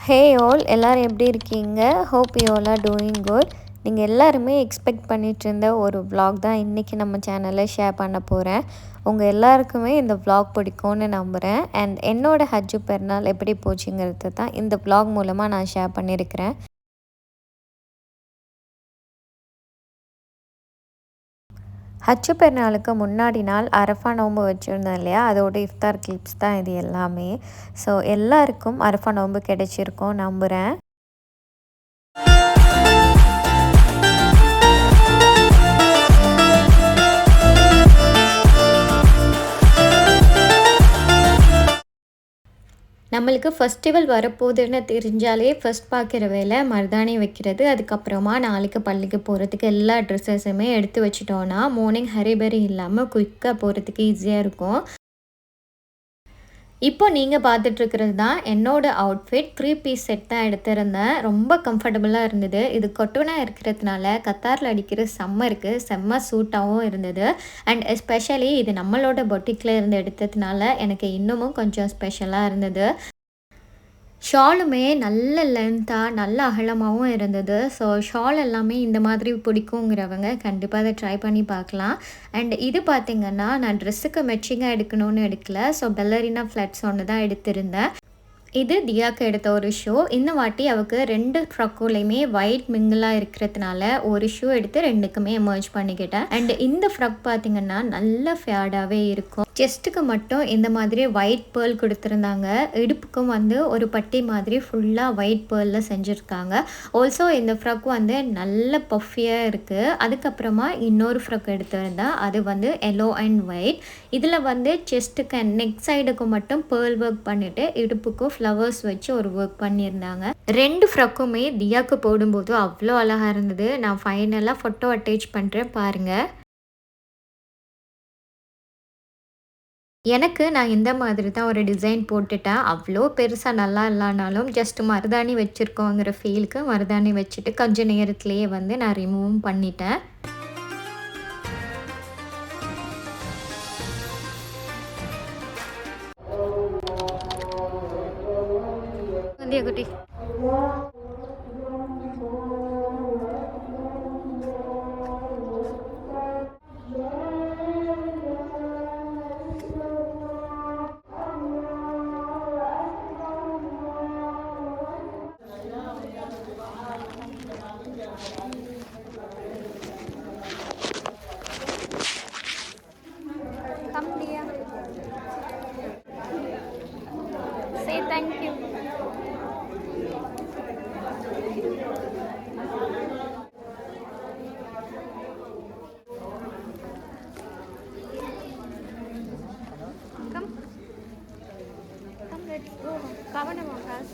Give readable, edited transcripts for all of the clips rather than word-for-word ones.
Hey all எல்லோரும் எப்படி இருக்கீங்க? Hope you all are doing good. நீங்கள் எல்லாருமே எக்ஸ்பெக்ட் பண்ணிகிட்டு இருந்த ஒரு vlog தான் இன்றைக்கி நம்ம சேனலில் ஷேர் பண்ண போகிறேன். உங்கள் எல்லாருக்குமே இந்த vlog பிடிக்கும்னு நம்புகிறேன். அண்ட் என்னோடய ஹஜ்ஜு பெருநாள் எப்படி போச்சுங்கிறது தான் இந்த vlog மூலமாக நான் ஷேர் பண்ணியிருக்கிறேன். ஹஜ்ஜு பெருநாளுக்கு முன்னாடி நாள் அரஃபா நோன்பு வச்சுருந்தேன் இல்லையா, அதோட இஃப்தார் கிளிப்ஸ் தான் இது எல்லாமே. ஸோ எல்லாருக்கும் அரஃபா நோன்பு கிடைச்சிருக்கும் நம்புகிறேன். நம்மளுக்கு ஃபெஸ்டிவல் வரப்போகுதுன்னு தெரிஞ்சாலே ஃபஸ்ட் பார்க்குற வேலை மருதாணி வைக்கிறது. அதுக்கப்புறமா நாளைக்கு பள்ளிக்கு போகிறதுக்கு எல்லா ட்ரெஸ்ஸஸுமே எடுத்து வச்சிட்டோன்னா மார்னிங் ஹரிபரி இல்லாமல் குயிக்காக போகிறதுக்கு ஈஸியாக இருக்கும். இப்போ நீங்கள் பார்த்துட்ருக்கிறது தான் என்னோடய அவுட்ஃபிட். 3 பீஸ் செட் தான் எடுத்திருந்தேன். ரொம்ப கம்ஃபர்டபுளாக இருந்தது. இது கொட்டோனா இருக்கிறதுனால கத்தாரில் அடிக்கிற சம்மருக்கு செம்ம சூட்டாகவும் இருந்தது. அண்ட் எஸ்பெஷலி இது நம்மளோட பொட்டிக்கில் இருந்து எடுத்ததுனால எனக்கு இன்னமும் கொஞ்சம் ஸ்பெஷலாக இருந்தது. ஷாலுமே நல்ல லென்த்தாக நல்ல அகலமாகவும் இருந்தது. ஸோ ஷால் எல்லாமே இந்த மாதிரி பிடிக்குங்கிறவங்க கண்டிப்பாக அதை ட்ரை பண்ணி பார்க்கலாம். அண்ட் இது பார்த்திங்கன்னா நான் ட்ரெஸ்ஸுக்கு மேட்சிங்காக எடுக்கணும்னு எடுக்கல. ஸோ பெல்லரினா ஃப்ளட்ஸ் ஒன்று தான் எடுத்திருந்தேன். இது தியாக்கு எடுத்த ஒரு ஷூ. இந்த வாட்டி அவளுக்கு 2 ஃப்ராக்குலையுமே ஒயிட் மிங்கிளாக இருக்கிறதுனால ஒரு ஷூ எடுத்து 2க்குமே எமர்ஜ் பண்ணிக்கிட்டேன். அண்ட் இந்த ஃப்ராக் பார்த்திங்கன்னா நல்ல ஃபேடாகவே இருக்கும். செஸ்ட்டுக்கு மட்டும் இந்த மாதிரி ஒயிட் பேர்ல் கொடுத்துருந்தாங்க. இடுப்புக்கும் ஒரு பட்டி மாதிரி ஃபுல்லாக ஒயிட் பேர்லில் செஞ்சுருக்காங்க. ஆல்சோ இந்த ஃப்ராக் நல்ல பஃபியாக இருக்குது. அதுக்கப்புறமா இன்னொரு ஃப்ராக் எடுத்திருந்தேன். அது எல்லோ அண்ட் ஒயிட். இதில் செஸ்ட்டுக்கு அண்ட் நெக் சைடுக்கு மட்டும் பேர்ல் ஒர்க் பண்ணிவிட்டு இடுப்புக்கும் ஃப்ளவர்ஸ் வச்சு ஒரு ஒர்க் பண்ணியிருந்தாங்க. 2 ஃப்ராக்குமே தியாக்கு போடும்போது அவ்வளோ அழகாக இருந்தது. நான் ஃபைனலாக ஃபோட்டோ அட்டேச் பண்ணுறேன் பாருங்கள். எனக்கு நான் இந்த மாதிரி தான் ஒரு டிசைன் போட்டுட்டேன். அவ்வளோ பெருசாக நல்லா இல்லைனாலும் ஜஸ்ட் மருதாணி வச்சுருக்கோங்கிற ஃபீலுக்கு மருதாணி வச்சுட்டு கொஞ்சம் நேரத்துலேயே நான் ரிமூவும் பண்ணிட்டேன். குட்டி Come Dia. Say thank you. Come. Come, let's go. Come on, guys.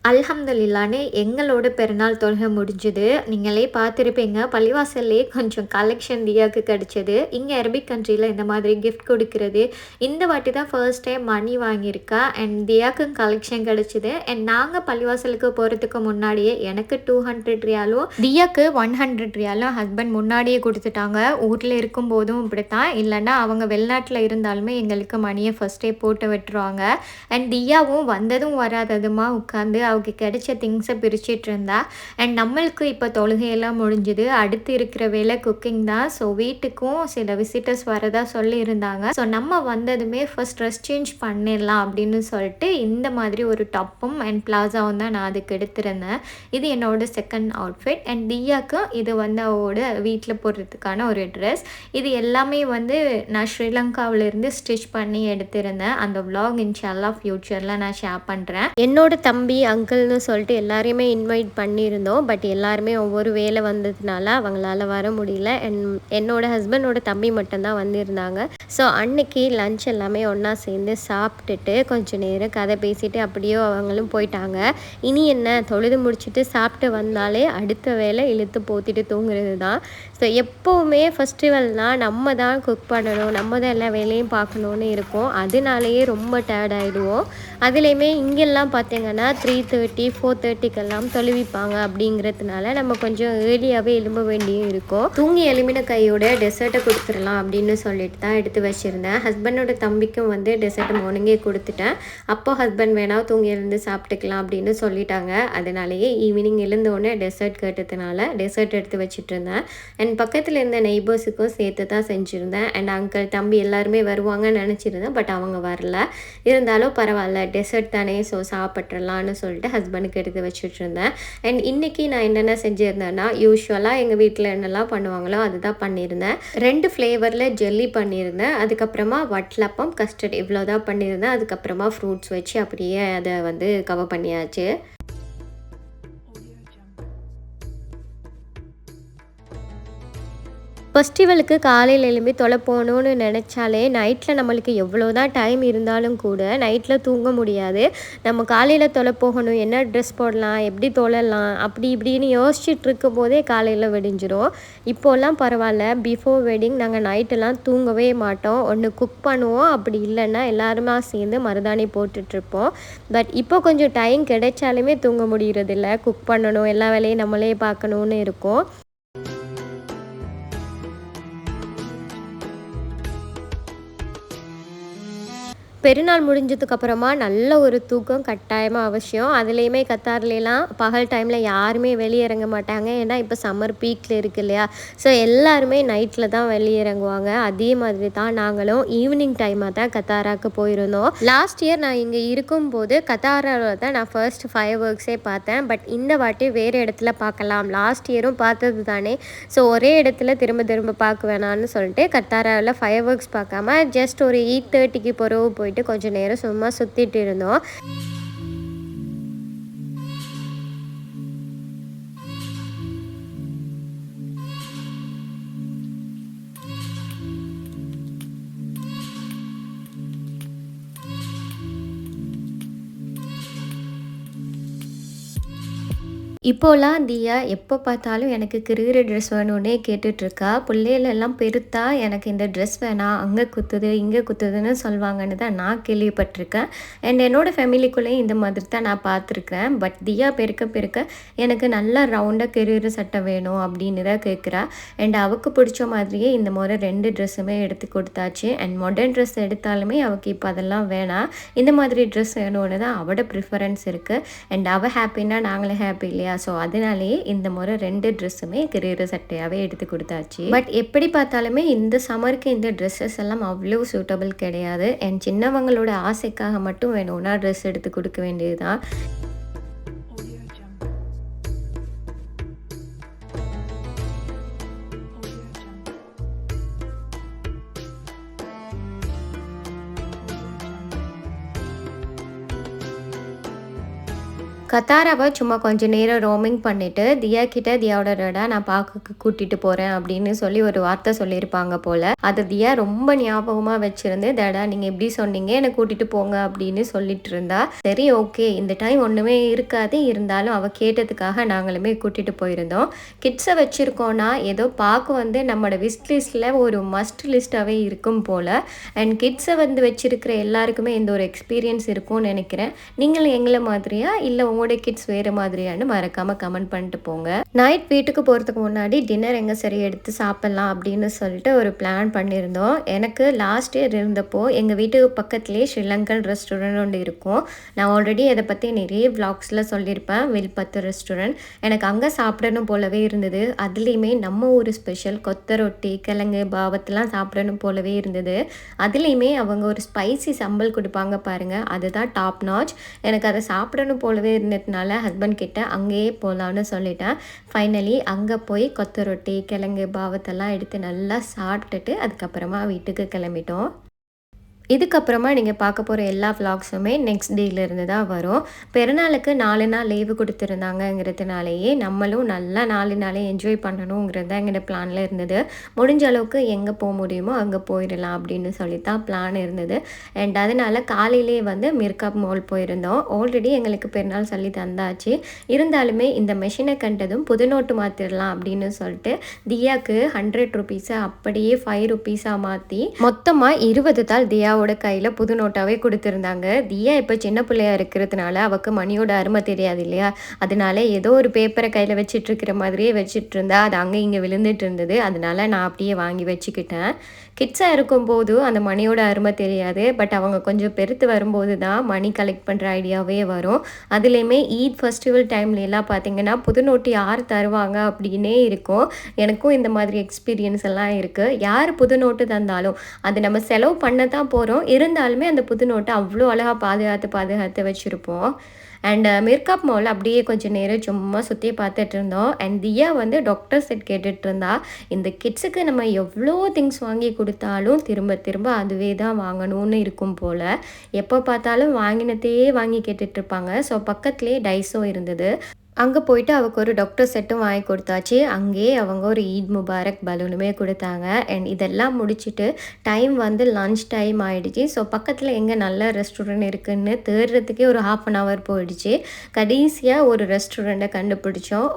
அல்ஹம்துலில்லாஹ்னு எங்களோட பெருநாள் தொழுகை முடிஞ்சுது. நீங்களே பார்த்துருப்பீங்க, பள்ளிவாசல்லே கொஞ்சம் கலெக்ஷன் தியாவுக்கு கிடச்சிது. இங்கே அரபிக் கண்ட்ரியில் இந்த மாதிரி கிஃப்ட் கொடுக்குறது இந்த வாட்டி தான் ஃபர்ஸ்ட் டைம் மணி வாங்கியிருக்கா. அண்ட் தியாவுக்கும் கலெக்ஷன் கிடச்சிது. அண்ட் நாங்கள் பள்ளிவாசலுக்கு போகிறதுக்கு முன்னாடியே எனக்கு 200 ரியாலும் தியாவுக்கு 100 ரியாலும் ஹஸ்பண்ட் முன்னாடியே கொடுத்துட்டாங்க. ஊரில் இருக்கும்போதும் இப்படித்தான், இல்லைன்னா அவங்க வெளிநாட்டில் இருந்தாலுமே எங்களுக்கு மணியை ஃபஸ்ட்டே போட்டு விட்டுருவாங்க. அண்ட் தியாவும் வந்ததும் வராததுமா உட்காந்து அவருக்கு கிடைச்ச திங்ஸை பிரிச்சுட்டு இருந்தா. அண்ட் நம்மளுக்கு இப்போ தொழுகையெல்லாம் முடிஞ்சுது. அடுத்து இருக்கிற வேலை குக்கிங் தான். ஸோ வீட்டுக்கும் சில விசிட்டர்ஸ் வரதா சொல்லியிருந்தாங்க. ஸோ நம்ம வந்ததுமே ஃபர்ஸ்ட் ட்ரெஸ் சேஞ்ச் பண்ணிடலாம் அப்படின்னு சொல்லிட்டு இந்த மாதிரி ஒரு டாப்பும் அண்ட் பிளாசாவும் தான் நான் அதுக்கு எடுத்திருந்தேன். இது என்னோட செகண்ட் அவுட்ஃபிட். அண்ட் தியாக்கும் இது அவளோட வீட்டில் போடுறதுக்கான ஒரு ட்ரெஸ். இது எல்லாமே நான் ஸ்ரீலங்காவிலேருந்து ஸ்டிச் பண்ணி எடுத்திருந்தேன். அந்த vlog இன்ஷால்லா ஃப்யூச்சரில் நான் ஷேர் பண்ணுறேன். என்னோட தம்பி அங்கிள்னு சொல்லிட்டு எல்லாரையுமே இன்வைட் பண்ணியிருந்தோம். பட் எல்லாருமே ஒவ்வொரு வேலை வந்ததுனால அவங்களால வர முடியல. என்னோடய ஹஸ்பண்டோட தம்பி மட்டும்தான் வந்திருந்தாங்க. ஸோ அன்னைக்கு லன்ச் எல்லாமே ஒன்றா சேர்ந்து சாப்பிட்டுட்டு கொஞ்சம் நேரம் கதை பேசிட்டு அப்படியே அவங்களும் போயிட்டாங்க. இனி என்ன, தொழுது முடிச்சுட்டு சாப்பிட்டு வந்தாலே அடுத்த வேலை இழுத்து போத்திட்டு தூங்குறது தான். ஸோ எப்போவுமே ஃபெஸ்டிவல்னால் நம்ம தான் குக் பண்ணணும், நம்ம தான் எல்லா வேலையும் பார்க்கணுன்னு இருக்கும். அதனாலேயே ரொம்ப டயர்ட் ஆகிடுவோம். அதுலேயுமே இங்கெல்லாம் பார்த்திங்கன்னா 3:30 3:30 4:30க்கெல்லாம் தொழுவிப்பாங்க. அப்படிங்கிறதுனால நம்ம கொஞ்சம் ஏர்லியாகவே எழும்ப வேண்டியும் இருக்கும். தூங்கி எழும்பின கையோட டெசர்ட்டை கொடுத்துடலாம் அப்படின்னு சொல்லிட்டு தான் எடுத்து வச்சுருந்தேன். ஹஸ்பண்டோட தம்பிக்கும் வந்து டெசர்ட் மார்னிங்கே கொடுத்துட்டேன். அப்போ ஹஸ்பண்ட் வேணா தூங்கி எழுந்து சாப்பிட்டுக்கலாம் அப்படின்னு சொல்லிட்டாங்க. அதனாலேயே ஈவினிங் எழுந்தோடனே டெசர்ட் கேட்டதுனால டெசர்ட் எடுத்து வச்சுட்டு இருந்தேன். அண்ட் பக்கத்தில் இருந்த நெய்பர்ஸுக்கும் சேர்த்து தான் செஞ்சுருந்தேன். அண்ட் அங்கிள் தம்பி எல்லாருமே வருவாங்கன்னு நினச்சிருந்தேன். பட் அவங்க வரல. இருந்தாலும் பரவாயில்ல, டெசர்ட் தானே, ஸோ சாப்பிட்றலான்னு சொல்லிட்டு ஹஸ்பண்டுக்கு எடுத்து வச்சுட்டு இருந்தேன். அண்ட் இன்றைக்கி நான் என்னென்ன செஞ்சுருந்தேன்னா, யூஸ்வலாக எங்கள் வீட்டில் என்னெல்லாம் பண்ணுவாங்களோ அதுதான் பண்ணியிருந்தேன். 2 ஃப்ளேவரில் ஜெல்லி பண்ணியிருந்தேன். அதுக்கப்புறமா வட்லப்பம், கஸ்டர்ட் இவ்வளோ தான் பண்ணியிருந்தேன். அதுக்கப்புறமா ஃப்ரூட்ஸ் வச்சு அப்படியே அதை வந்து கவர் பண்ணியாச்சு. ஃபெஸ்டிவலுக்கு காலையில் எழும்பி தொலை போகணுன்னு நினச்சாலே நைட்டில் நம்மளுக்கு எவ்வளோ தான் டைம் இருந்தாலும் கூட நைட்டில் தூங்க முடியாது. நம்ம காலையில் தொலை போகணும், என்ன ட்ரெஸ் போடலாம், எப்படி தொழலாம், அப்படி இப்படின்னு யோசிச்சுட்டு இருக்கும் போதே காலையில் விடிஞ்சிரும். இப்போல்லாம் பரவாயில்ல, பிஃபோர் வெட்டிங் நாங்கள் நைட்டெல்லாம் தூங்கவே மாட்டோம். ஒன்று குக் பண்ணுவோம், அப்படி இல்லைன்னா எல்லாருமா சேர்ந்து மருதாணி போட்டுட்ருப்போம். பட் இப்போ கொஞ்சம் டைம் கிடைச்சாலுமே தூங்க முடியறதில்ல. குக் பண்ணணும், எல்லா வேலையும் நம்மளே பார்க்கணுன்னு இருக்கும். பெருநாள் முடிஞ்சதுக்கப்புறமா நல்ல ஒரு தூக்கம் கட்டாயமாக அவசியம். அதுலேயுமே கத்தார்லாம் பகல் டைமில் யாருமே வெளியே இறங்க மாட்டாங்க. ஏன்னா இப்போ சம்மர் பீக்கில் இருக்குது இல்லையா, ஸோ எல்லாருமே நைட்டில் தான் வெளியே இறங்குவாங்க. அதே மாதிரி தான் நாங்களும் ஈவினிங் டைமாக தான் கத்தாராவுக்கு போயிருந்தோம். லாஸ்ட் இயர் நான் இங்கே இருக்கும்போது கத்தாராவில் தான் நான் ஃபர்ஸ்ட் ஃபயர் ஒர்க்ஸே பார்த்தேன். பட் இந்த வாட்டி வேறு இடத்துல பார்க்கலாம், லாஸ்ட் இயரும் பார்த்தது தானே, ஸோ ஒரே இடத்துல திரும்ப திரும்ப பார்க்க வேணான்னு சொல்லிட்டு கத்தாராவில் ஃபயர் ஒர்க்ஸ் பார்க்காம ஜஸ்ட் ஒரு 8:30க்கு பிறகு போயிட்டு கொஞ்சம் நேரம் சும்மா சுத்திட்டு இருந்தோம். இப்போலாம் தியா எப்போ பார்த்தாலும் எனக்கு கிரிகிற ட்ரெஸ் வேணும்னே கேட்டுட்ருக்கா. பிள்ளைகளெல்லாம் பெருத்தா எனக்கு இந்த ட்ரெஸ் வேணாம், அங்கே குத்துது இங்கே குத்துதுன்னு சொல்லுவாங்கன்னு தான் நான் கேள்விப்பட்டிருக்கேன். அண்ட் என்னோடய ஃபேமிலிக்குள்ளேயும் இந்த மாதிரி தான் நான் பார்த்துருக்கேன். பட் தியா பெருக்க பெருக்க எனக்கு நல்லா ரவுண்டாக கிரிகிற சட்டை வேணும் அப்படின்னு தான் கேட்குறா. அண்ட் அவளுக்கு பிடிச்ச மாதிரியே இந்த முறை 2 ட்ரெஸ்ஸுமே எடுத்து கொடுத்தாச்சு. அண்ட் மாடர்ன் ட்ரெஸ் எடுத்தாலுமே அவளுக்கு இப்போ அதெல்லாம் வேணாம், இந்த மாதிரி ட்ரெஸ் வேணும்னு தான் அவளோட ப்ரிஃபரன்ஸ் இருக்குது. அண்ட் அவள் ஹாப்பின்னா நாங்களும் ஹாப்பி இல்லையா, ஸோ அதனாலேயே இந்த முறை 2 ட்ரெஸ்ஸுமே கிரிகிற சட்டையாகவே எடுத்து கொடுத்தாச்சு. பட் எப்படி பார்த்தாலுமே இந்த சம்மருக்கு இந்த ட்ரெஸ்ஸஸ் எல்லாம் அவ்வளோ சூட்டபிள் கிடையாது. அண்ட் சின்னவங்களோட ஆசைக்காக மட்டும் வேணும்னா ட்ரெஸ் எடுத்து கொடுக்க வேண்டியது தான். கத்தாராவை சும்மா கொஞ்சம் நேரம் ரோமிங் பண்ணிவிட்டு தியா கிட்ட தியாவோட டேடா நான் பார்க்க கூட்டிகிட்டு போகிறேன் அப்படின்னு சொல்லி ஒரு வார்த்தை சொல்லியிருப்பாங்க போல். அதை தியா ரொம்ப ஞாபகமாக வச்சுருந்து, டேடா நீங்கள் எப்படி சொன்னீங்க, என்னை கூட்டிகிட்டு போங்க அப்படின்னு சொல்லிட்டு இருந்தா. சரி ஓகே, இந்த டைம் ஒன்றுமே இருக்காது, இருந்தாலும் அவள் கேட்டதுக்காக நாங்களுமே கூட்டிகிட்டு போயிருந்தோம். கிட்ஸை வச்சுருக்கோன்னா ஏதோ பார்க்க வந்து நம்மளோட விஸ்ட் லிஸ்ட்டில் ஒரு மஸ்ட் லிஸ்ட்டாகவே இருக்கும் போல். அண்ட் கிட்ஸை வந்து வச்சுருக்கிற எல்லாருக்குமே இந்த ஒரு எக்ஸ்பீரியன்ஸ் இருக்கும்னு நினைக்கிறேன். நீங்களும் எங்களை மாதிரியா இல்லை உங்களோட கிட்ஸ் வேறு மாதிரியானு மறக்காமல் கமெண்ட் பண்ணிட்டு போங்க. நைட் வீட்டுக்கு போகிறதுக்கு முன்னாடி டின்னர் எங்கே சரி எடுத்து சாப்பிட்லாம் அப்படின்னு சொல்லிட்டு ஒரு பிளான் பண்ணியிருந்தோம். எனக்கு லாஸ்ட் இயர் இருந்தப்போ எங்கள் வீட்டுக்கு பக்கத்துலேயே ஸ்ரீலங்கன் ரெஸ்டாரண்ட் ஒன்று இருக்கும். நான் ஆல்ரெடி அதை பற்றி நிறைய விளாக்ஸில் சொல்லியிருப்பேன், வில்பத்து ரெஸ்டாரண்ட். எனக்கு அங்கே சாப்பிடணும் போலவே இருந்தது. அதுலேயுமே நம்ம ஒரு ஸ்பெஷல் கொத்த ரொட்டி, கிழங்கு, பாவத்தெல்லாம் சாப்பிடணும் போலவே இருந்தது. அதுலேயுமே அவங்க ஒரு ஸ்பைசி சம்பல் கொடுப்பாங்க பாருங்கள், அதுதான் டாப் நாச். எனக்கு அதை சாப்பிடணும் போலவே இருந்ததுனால ஹஸ்பண்ட் கிட்ட அங்கேயே போகலான்னு சொல்லிட்டேன். ஃபைனலி அங்கே போய் கொத்த ரொட்டி, கிழங்கு, பாவத்தெல்லாம் எடுத்து நல்லா சாப்பிட்டுட்டு அதுக்கப்புறமா வீட்டுக்கு கிளம்பிட்டோம். இதுக்கப்புறமா நீங்கள் பார்க்க போகிற எல்லா விளாக்ஸுமே நெக்ஸ்ட் டேலேருந்து தான் வரும். பெருநாளுக்கு 4 நாள் லீவு கொடுத்துருந்தாங்கங்கிறதுனாலேயே நம்மளும் நல்லா 4 நாளே என்ஜாய் பண்ணணுங்கிறது தான் எங்களோட பிளானில் இருந்தது. முடிஞ்ச அளவுக்கு எங்கே போக முடியுமோ அங்கே போயிடலாம் அப்படின்னு சொல்லி தான் பிளான் இருந்தது. அண்ட் அதனால் காலையிலே வந்து மிர்காப் மால் போயிருந்தோம். ஆல்ரெடி எங்களுக்கு பெருநாள் சொல்லி தந்தாச்சு. இருந்தாலுமே இந்த மெஷினை கண்டதும் புது நோட்டு மாற்றிடலாம் அப்படின்னு சொல்லிட்டு தியாவுக்கு 100 ருபீஸை அப்படியே 5 ருபீஸாக மாற்றி மொத்தமாக 20 தாள் தியா தியாவோட கையில் புது நோட்டாகவே கொடுத்துருந்தாங்க. தியா இப்போ சின்ன பிள்ளையா இருக்கிறதுனால அவൾക്ക് மணியோட அருமை தெரியாது இல்லையா, அதனால ஏதோ ஒரு பேப்பரை கையில் வச்சிட்டு இருக்கிற மாதிரியே வச்சுட்டு இருந்தா, அது அங்கே இங்கே விழுந்துட்டு இருந்தது. அதனால நான் அப்படியே வாங்கி வச்சுக்கிட்டேன். கிட்ஸாக இருக்கும்போது அந்த மணியோட அருமை தெரியாது, பட் அவங்க கொஞ்சம் பெருத்து வரும்போது தான் மணி கலெக்ட் பண்ணுற ஐடியாவே வரும். அதுலேயுமே ஈத் ஃபெஸ்டிவல் டைம்லலாம் பார்த்திங்கன்னா புது நோட்டு யார் தருவாங்க அப்படின்னே இருக்கும். எனக்கும் இந்த மாதிரி எக்ஸ்பீரியன்ஸ் எல்லாம் இருக்குது. யார் புது நோட்டு தந்தாலும் அது நம்ம செலவு பண்ண தான் போகிறோம், இருந்தாலுமே அந்த புது நோட்டை அவ்வளோ அழகாக பாதுகாத்து வச்சுருப்போம். அண்ட் மிர்காப் மால் அப்படியே கொஞ்சம் நேரம் சும்மா சுற்றி பார்த்துட்டு இருந்தோம். அண்ட் தியா வந்து டாக்டர் செட் கேட்டுட்டு இருந்தா. இந்த கிட்ஸுக்கு நம்ம எவ்வளோ திங்ஸ் வாங்கி கொடுத்தாலும் திரும்ப திரும்ப அதுவே தான் வாங்கணும்னு இருக்கும் போல். எப்போ பார்த்தாலும் வாங்கினதையே வாங்கி கேட்டுட்ருப்பாங்க. ஸோ பக்கத்துலேயே டைஸோ இருந்தது. அங்கே போயிட்டு அவൾക്ക് ஒரு டாக்டர் செட்டும் வாங்கி கொடுத்தாச்சு. அங்கேயே அவங்க ஒரு ஈத் முபாரக் பலூனுமே கொடுத்தாங்க. அண்ட் இதெல்லாம் முடிச்சுட்டு டைம் வந்து லன்ச் டைம் ஆகிடுச்சு. ஸோ பக்கத்தில் எங்கே நல்ல ரெஸ்டாரண்ட் இருக்குதுன்னு தேடுறதுக்கே ஒரு 1/2 hour போயிடுச்சு. கடைசியாக ஒரு ரெஸ்டாரண்ட்டை கண்டுபிடிச்சோம்.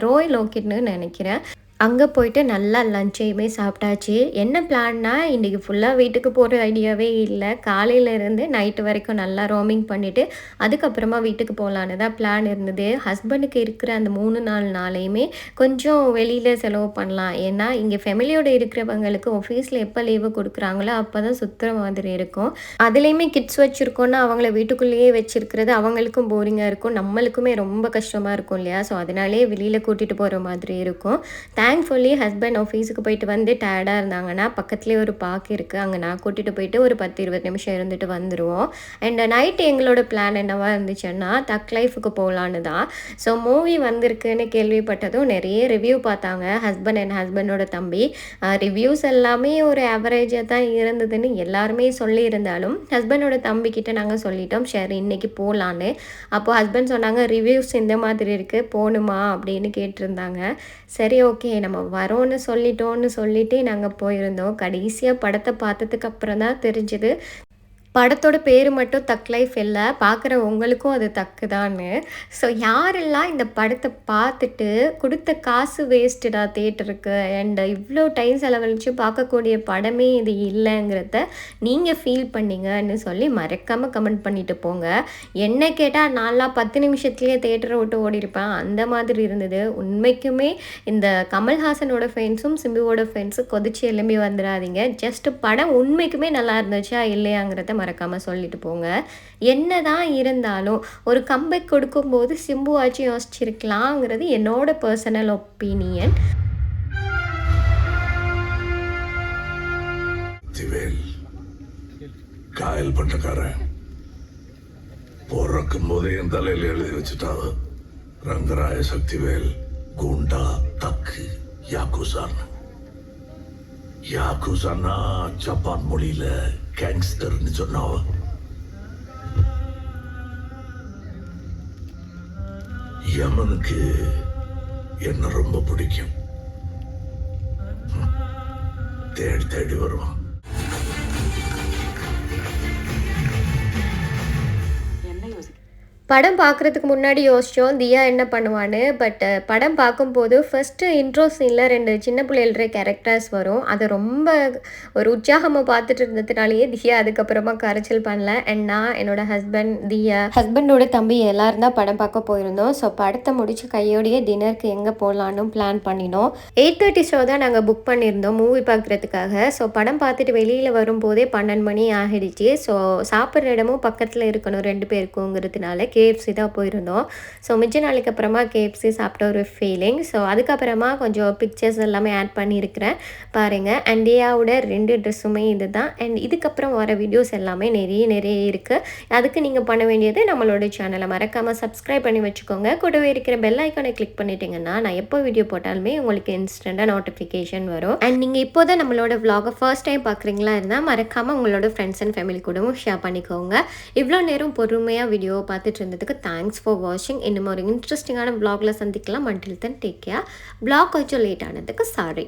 ராயல் ஓர்கிட்னு நினைக்கிறேன். அங்கே போயிட்டு நல்லா லஞ்சையுமே சாப்பிட்டாச்சு. என்ன பிளான்னா, இன்றைக்கி ஃபுல்லாக வீட்டுக்கு போகிற ஐடியாவே இல்லை. காலையிலேருந்து நைட்டு வரைக்கும் நல்லா ரோமிங் பண்ணிவிட்டு அதுக்கப்புறமா வீட்டுக்கு போகலான்னு தான் பிளான் இருந்தது. ஹஸ்பண்டுக்கு இருக்கிற அந்த 3-4 நாளையுமே கொஞ்சம் வெளியில் செலவு பண்ணலாம். ஏன்னா இங்கே ஃபேமிலியோடு இருக்கிறவங்களுக்கு ஆஃபீஸில் எப்போ லீவு கொடுக்குறாங்களோ அப்போ தான் சுற்றுற மாதிரி இருக்கும். அதுலேயுமே கிட்ஸ் வச்சுருக்கோன்னா அவங்கள வீட்டுக்குள்ளேயே வச்சுருக்கிறது அவங்களுக்கும் போரிங்காக இருக்கும், நம்மளுக்குமே ரொம்ப கஷ்டமாக இருக்கும் இல்லையா. ஸோ அதனாலே வெளியில் கூட்டிகிட்டு போகிற மாதிரி இருக்கும். தேங்க்ஃபுல்லி ஹஸ்பண்ட் ஆஃபீஸுக்கு போயிட்டு வந்து டயர்டாக இருந்தாங்கன்னா பக்கத்துலேயே ஒரு பார்க் இருக்குது, அங்கே நான் கூட்டிகிட்டு போயிட்டு ஒரு 10-20 நிமிஷம் இருந்துட்டு வந்துடுவோம். அண்ட் நைட்டு எங்களோட பிளான் என்னவா இருந்துச்சுன்னா தக் லைஃபுக்கு போகலான்னு தான். ஸோ மூவி வந்திருக்குன்னு கேள்விப்பட்டதும் நிறைய ரிவ்யூ பார்த்தாங்க ஹஸ்பண்ட் அண்ட் ஹஸ்பண்டோட தம்பி. ரிவ்யூஸ் எல்லாமே ஒரு ஆவரேஜாக தான் இருந்ததுன்னு எல்லாருமே சொல்லியிருந்தாலும் ஹஸ்பண்டோட தம்பிக்கிட்ட நாங்கள் சொல்லிட்டோம் சரி இன்றைக்கி போகலான்னு. அப்போது ஹஸ்பண்ட் சொன்னாங்க ரிவ்யூஸ் இந்த மாதிரி இருக்குது போகணுமா அப்படின்னு கேட்டிருந்தாங்க. சரி ஓகே நம்ம வரோன்னு சொல்லிட்டு நாங்கள் போயிருந்தோம். கடைசியாக படத்தை பார்த்ததுக்கு அப்புறம் தான் தெரிஞ்சுது படத்தோட பேர் மட்டும் தக் லைஃப் இல்லை, பார்க்குற உங்களுக்கும் அது தக்குதான்னு. ஸோ யாரெல்லாம் இந்த படத்தை பார்த்துட்டு கொடுத்த காசு வேஸ்ட்டுடா தேட்டருக்கு அண்ட் இவ்வளோ டைம் செலவழித்து பார்க்கக்கூடிய படமே இது இல்லைங்கிறத நீங்கள் ஃபீல் பண்ணீங்கன்னு சொல்லி மறக்காமல் கமெண்ட் பண்ணிட்டு போங்க. என்ன கேட்டால் நான்லாம் 10 நிமிஷத்துலேயே தேட்டரை விட்டு ஓடிருப்பேன், அந்த மாதிரி இருந்தது. உண்மைக்குமே இந்த கமல்ஹாசனோட ஃபேன்ஸும் சிம்புவோட ஃபேன்ஸும் கொதிச்சு எழும்பி வந்துடாதீங்க. ஜஸ்ட் படம் உண்மைக்குமே நல்லா இருந்துச்சா இல்லையாங்கிறத மறக்காமல் சொல்லிட்டு போங்க. என்னதான் இருந்தாலும் ஒரு கம்பேக் கொடுக்கும்போது சிம்புவாச்சும் யோசிச்சிருக்கலாங்கிறது என்னோட பர்சனல் ஒப்பீனியன். காயல் பட்டக்காரன் பிறக்கும் போதே என் தலையில் எழுதி வச்சுட்டாவ ரங்கராய சக்திவேல் குண்டா தக்கு யாக்குசான். யாக்குசானா ஜப்பான் மொழியில கேங்ஸ்டர்னு சொன்னாவ. யமனுக்கு என்ன ரொம்ப பிடிக்கும், தேடி தேடி வருவான். படம் பார்க்குறதுக்கு முன்னாடி யோசித்தோம் தியா என்ன பண்ணுவான்னு. பட் படம் பார்க்கும்போது ஃபஸ்ட்டு இன்ட்ரோ சீனில் 2 சின்ன பிள்ளைகள கேரக்டர்ஸ் வரும். அதை ரொம்ப ஒரு உற்சாகமாக பார்த்துட்டு இருந்ததுனாலேயே தியா அதுக்கப்புறமா கரைச்சல் பண்ணல. அண்ட் நான் என்னோட ஹஸ்பண்ட் தியா ஹஸ்பண்டோட தம்பி எல்லோரும் தான் படம் பார்க்க போயிருந்தோம். ஸோ படத்தை முடிச்சு கையோடையே டின்னருக்கு எங்கே போகலான்னு பிளான் பண்ணினோம். 8:30 ஷோ தான் நாங்கள் புக் பண்ணியிருந்தோம் மூவி பார்க்குறதுக்காக. ஸோ படம் பார்த்துட்டு வெளியில் வரும்போதே 12 மணி ஆகிடுச்சு. ஸோ சாப்பிட்ற இடமும் பக்கத்தில் இருக்கணும் 2 பேருக்குங்கிறதுனால கேஎஃப்சி தான் போயிருந்தோம். ஸோ மிச்ச நாளைக்கு அப்புறமா கேஎஃப்சி சாப்பிட்ட ஒரு ஃபீலிங். ஸோ அதுக்கப்புறமா கொஞ்சம் பிக்சர்ஸ் எல்லாமே ஆட் பண்ணியிருக்கிறேன் பாருங்கள். அண்ட் தியாவோட 2 ட்ரெஸ்ஸுமே இது தான். அண்ட் இதுக்கப்புறம் வர வீடியோஸ் எல்லாமே நிறைய இருக்குது. அதுக்கு நீங்கள் பண்ண வேண்டியது நம்மளோட சேனலை மறக்காமல் சப்ஸ்கிரைப் பண்ணி வச்சுக்கோங்க. கூடவே இருக்கிற பெல் ஐக்கானை கிளிக் பண்ணிட்டீங்கன்னா நான் எப்போ வீடியோ போட்டாலுமே உங்களுக்கு இன்ஸ்டண்ட்டாக நோட்டிஃபிகேஷன் வரும். அண்ட் நீங்கள் இப்போ தான் நம்மளோட vlog ஃபர்ஸ்ட் டைம் பார்க்குறீங்களா இருந்தால் மறக்காமல் உங்களோட ஃப்ரெண்ட்ஸ் அண்ட் ஃபேமிலி கூடவும் ஷேர் பண்ணிக்கோங்க. இவ்வளோ நேரம் பொறுமையாக வீடியோவை பார்த்துட்டு இருந்ததுக்கு தேங்க்ஸ் ஃபார் வாட்சிங். இன்னும் ஒரு இன்ட்ரெஸ்டிங்கான vlogல சந்திக்கலாம். until then take care. vlog கொஞ்சம் லேட் ஆனதுக்கு சாரி.